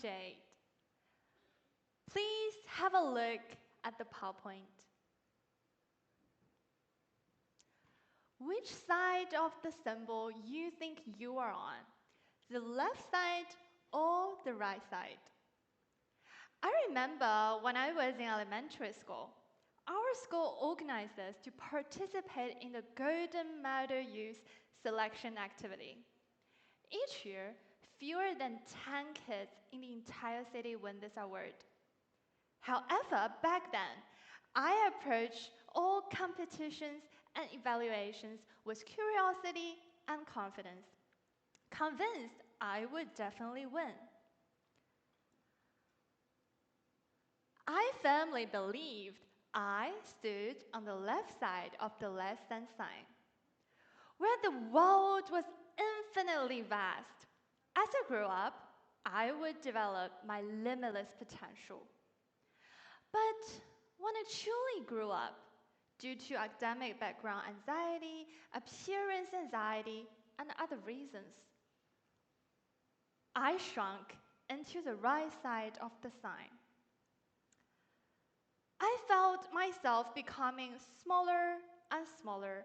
Jade. Please have a look at the PowerPoint. Which side of the symbol you think you are on? The left side or the right side? I remember when I was in elementary school, our school organized us to participate in the Golden Medal Youth selection activity. Each year, fewer than 10 kids in the entire city win this award. However, back then, I approached all competitions and evaluations with curiosity and confidence, convinced I would definitely win. I firmly believed I stood on the left side of the less than sign, where the world was infinitely vast. As I grew up, I would develop my limitless potential. But when I truly grew up, due to academic background anxiety, appearance anxiety, and other reasons, I shrunk into the right side of the sign. I felt myself becoming smaller and smaller,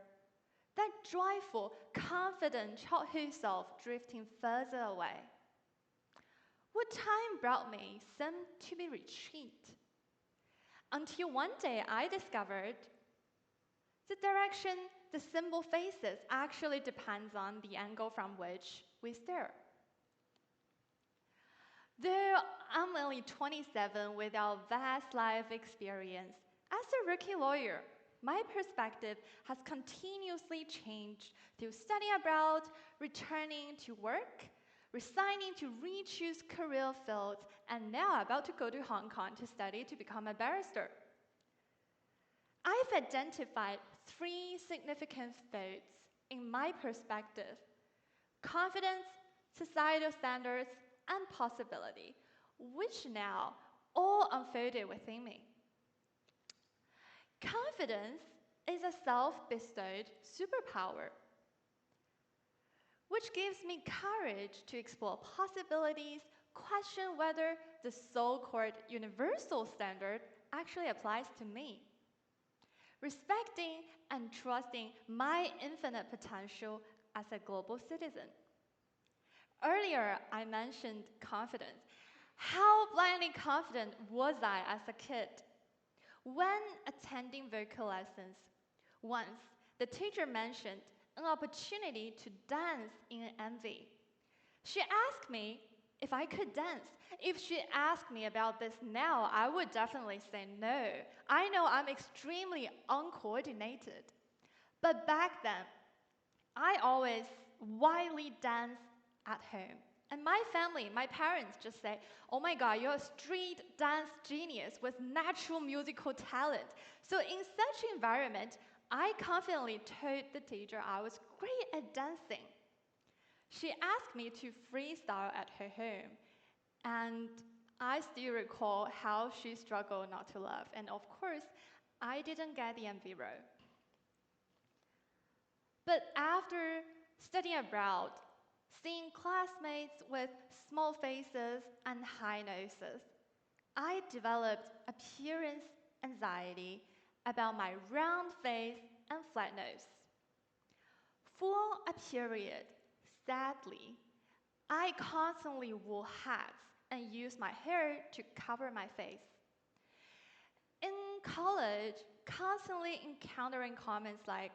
that joyful, confident childhood self drifting further away. What time brought me seemed to be retreat, until one day I discovered the direction the symbol faces actually depends on the angle from which we stare. Though I'm only 27 without vast life experience, as a rookie lawyer, my perspective has continuously changed through study abroad, returning to work, resigning to re-choose career fields, and now about to go to Hong Kong to study to become a barrister. I've identified 3 significant fates in my perspective: confidence, societal standards, and possibility, which now all unfolded within me. Confidence is a self-bestowed superpower, which gives me courage to explore possibilities, question whether the so-called universal standard actually applies to me. Respecting and trusting my infinite potential as a global citizen. Earlier, I mentioned confidence. How blindly confident was I as a kid? When attending vocal lessons, once the teacher mentioned an opportunity to dance in envy. She asked me if I could dance. If she asked me about this now, I would definitely say no. I know I'm extremely uncoordinated. But back then, I always widely danced at home. And my family, my parents just say, "Oh my God, you're a street dance genius with natural musical talent." So in such environment, I confidently told the teacher I was great at dancing. She asked me to freestyle at her home, and I still recall how she struggled not to laugh. And of course, I didn't get the envy row. But after studying abroad, seeing classmates with small faces and high noses, I developed appearance anxiety about my round face and flat nose. For a period, sadly, I constantly wore hats and used my hair to cover my face. In college, constantly encountering comments like,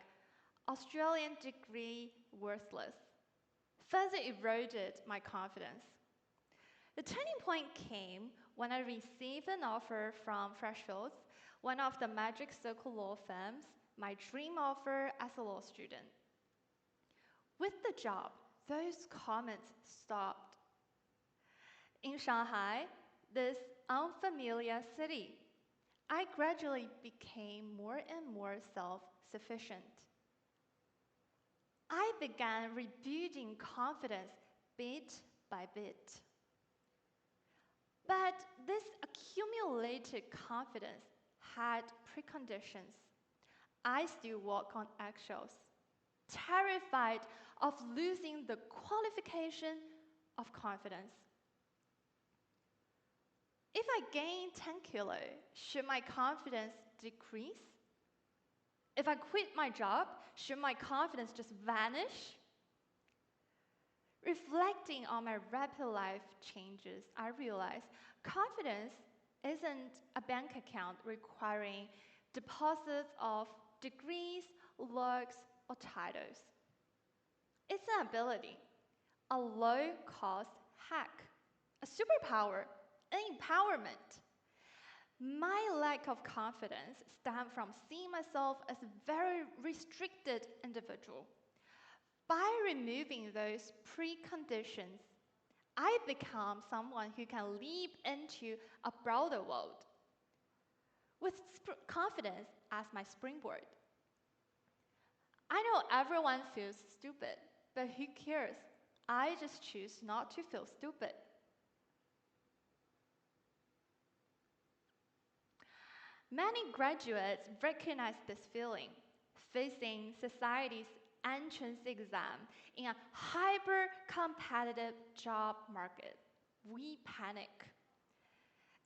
"Australian degree worthless," further eroded my confidence. The turning point came when I received an offer from Freshfields, one of the Magic Circle law firms, my dream offer as a law student. With the job, those comments stopped. In Shanghai, this unfamiliar city, I gradually became more and more self-sufficient. I began rebuilding confidence bit by bit. But this accumulated confidence had preconditions. I still walk on eggshells, terrified of losing the qualification of confidence. If I gain 10 kilos, should my confidence decrease? If I quit my job, should my confidence just vanish? Reflecting on my rapid life changes, I realized confidence isn't a bank account requiring deposits of degrees, looks, or titles. It's an ability, a low-cost hack, a superpower, an empowerment. My lack of confidence stemmed from seeing myself as a very restricted individual. By removing those preconditions, I become someone who can leap into a broader world with confidence as my springboard. I know everyone feels stupid, but who cares? I just choose not to feel stupid. Many graduates recognize this feeling, facing society's entrance exam in a hyper-competitive job market. We panic.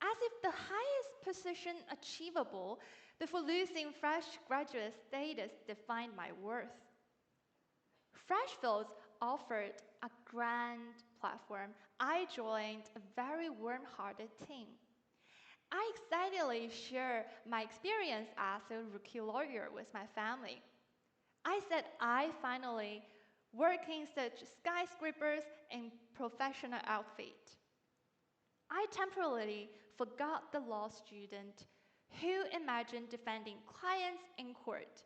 As if the highest position achievable before losing fresh graduate status defined my worth. Freshfields offered a grand platform. I joined a very warm-hearted team. I excitedly shared my experience as a rookie lawyer with my family. I said I finally work in such skyscrapers in professional outfit. I temporarily forgot the law student who imagined defending clients in court,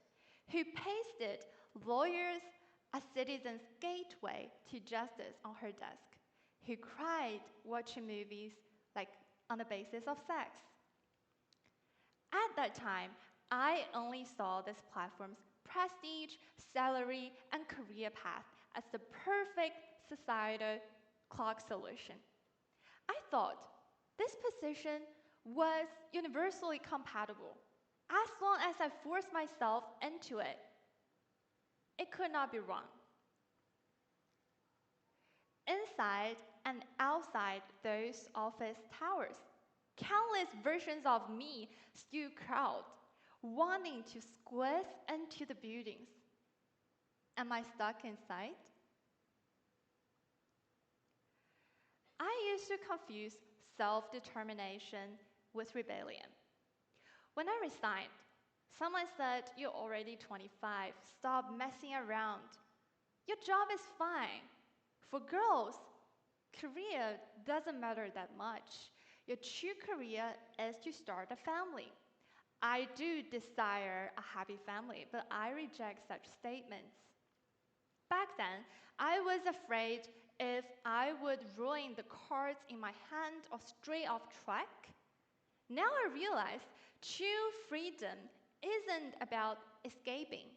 who pasted lawyers a citizen's gateway to justice on her desk, who cried watching movies like on the basis of sex. At that time, I only saw this platform's prestige, salary, and career path as the perfect societal clock solution. I thought this position was universally compatible. As long as I forced myself into it, it could not be wrong. Inside and outside those office towers, countless versions of me still crowd, wanting to squeeze into the buildings. Am I stuck inside? I used to confuse self-determination with rebellion. When I resigned, someone said, "You're already 25, stop messing around. Your job is fine. For girls, career doesn't matter that much. Your true career is to start a family." I do desire a happy family, but I reject such statements. Back then, I was afraid if I would ruin the cards in my hand or stray off track. Now I realize true freedom isn't about escaping,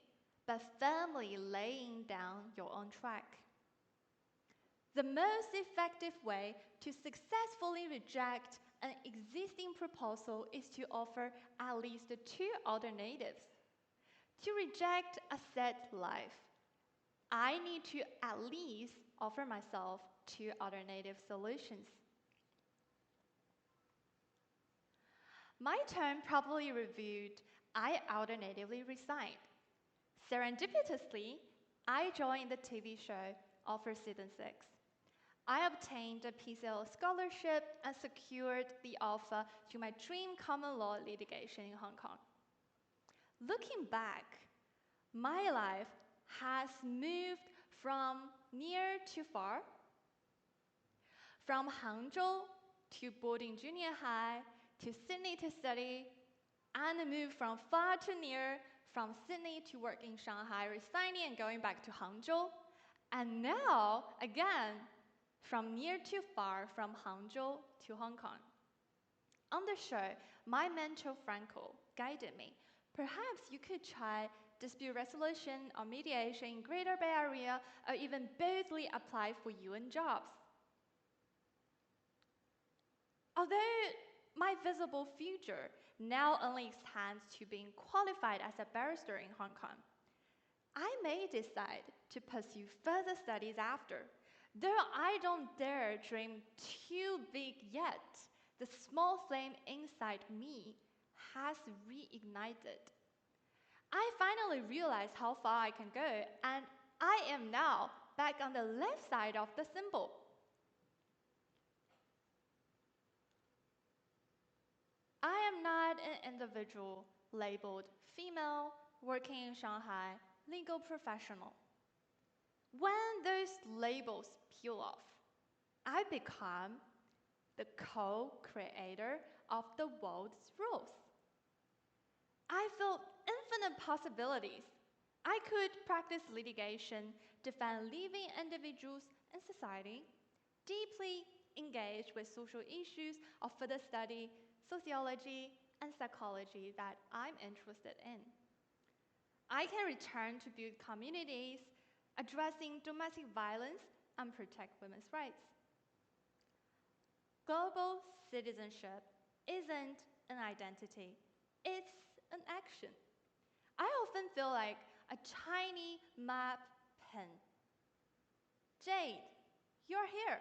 but firmly laying down your own track. The most effective way to successfully reject an existing proposal is to offer at least two alternatives. To reject a set life, I need to at least offer myself two alternative solutions. My term probably reviewed, I alternatively resigned. Serendipitously, I joined the TV show Offer Season 6. I obtained a PCL scholarship and secured the offer to my dream common law litigation in Hong Kong. Looking back, my life has moved from near to far, from Hangzhou to boarding junior high, to Sydney to study, and moved from far to near, from Sydney to work in Shanghai, resigning and going back to Hangzhou, and now, again, from near to far, from Hangzhou to Hong Kong. On the show, my mentor Franco guided me. Perhaps you could try dispute resolution or mediation in Greater Bay Area, or even boldly apply for UN jobs. Although my visible future now only extends to being qualified as a barrister in Hong Kong, I may decide to pursue further studies after, though I don't dare dream too big yet. The small flame inside me has reignited. I finally realized how far I can go, and I am now back on the left side of the symbol. I am not an individual labeled female, working in Shanghai, legal professional. When those labels peel off, I become the co-creator of the world's rules. I feel infinite possibilities. I could practice litigation, defend living individuals in society, deeply engage with social issues of further study, sociology, and psychology that I'm interested in. I can return to build communities, addressing domestic violence, and protect women's rights. Global citizenship isn't an identity, it's an action. I often feel like a tiny map pen. Jade, you're here.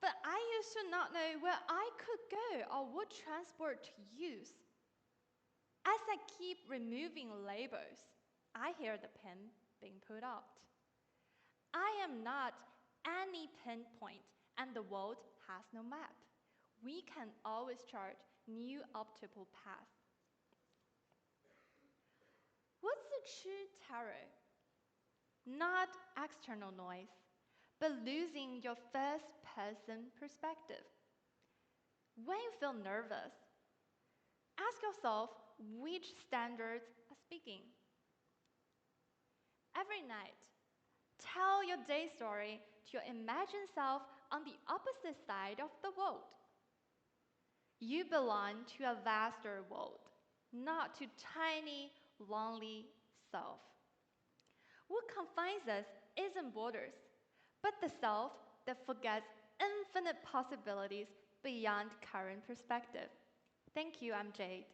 But I used to not know where I could go or what transport to use. As I keep removing labels, I hear the pen being put out. I am not any pinpoint, and the world has no map. We can always chart new optimal paths. What's the true terror? Not external noise, but losing your first-person perspective. When you feel nervous, ask yourself which standards are speaking. Every night, tell your day story to your imagined self on the opposite side of the world. You belong to a vaster world, not to tiny, lonely self. What confines us isn't borders, but the self that forgets infinite possibilities beyond current perspective. Thank you, I'm Jade.